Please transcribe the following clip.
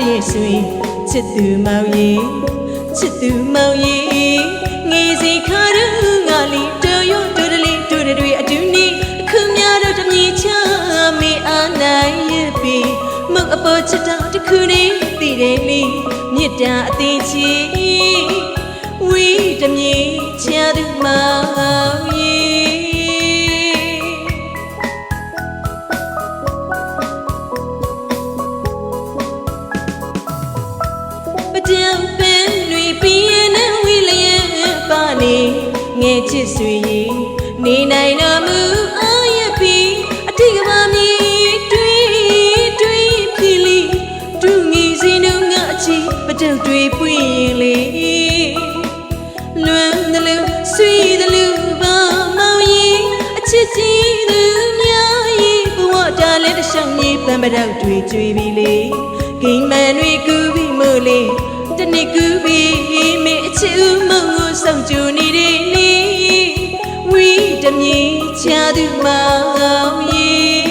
ရဲ့ဆိုရင်ချစ်သူမောင်ရေချစ်သူမောင်ရေငေးစီခါရူငါလီတော်ရွတို့တလေးတို့တွေအတူနေအခုများတော့တမြင်ချမေအားနိုင်ရဲ့ပြီမုတ်အပေါ်ချစ်တော်တခုနေသိတယ်လေမြစ်တာအသေးချီဝီတမြင်ချာသူမောင်ရေကြောင်ပင်တွေပြင်းနေဝီလျက်ပါနေငဲချစ်ဆွေနေနိုင်တော်မူအားရပြီအတိကဘာမီတွေ့ဖြစ်လီဒူငီစီနုံငါအချီပတုတ်တွေပွင့်လေလွမ်းတယ်လို့ဆွေတယ်လို့ဘာမောင်ရင်အချစ်ကြီးသူများရင်ဘဝတားလက်တရှောင်းကြီးပန်းပတောက်တွေကျွေးပြီလေဂိမ်းမန်တွေကူပြီးမို့လေတနေ့ကူပြီးမေအချစ်ဦးမုံကိုဆောင်ကြနေတယ်လေဝီတမြင်ချာသူမောင်ရေ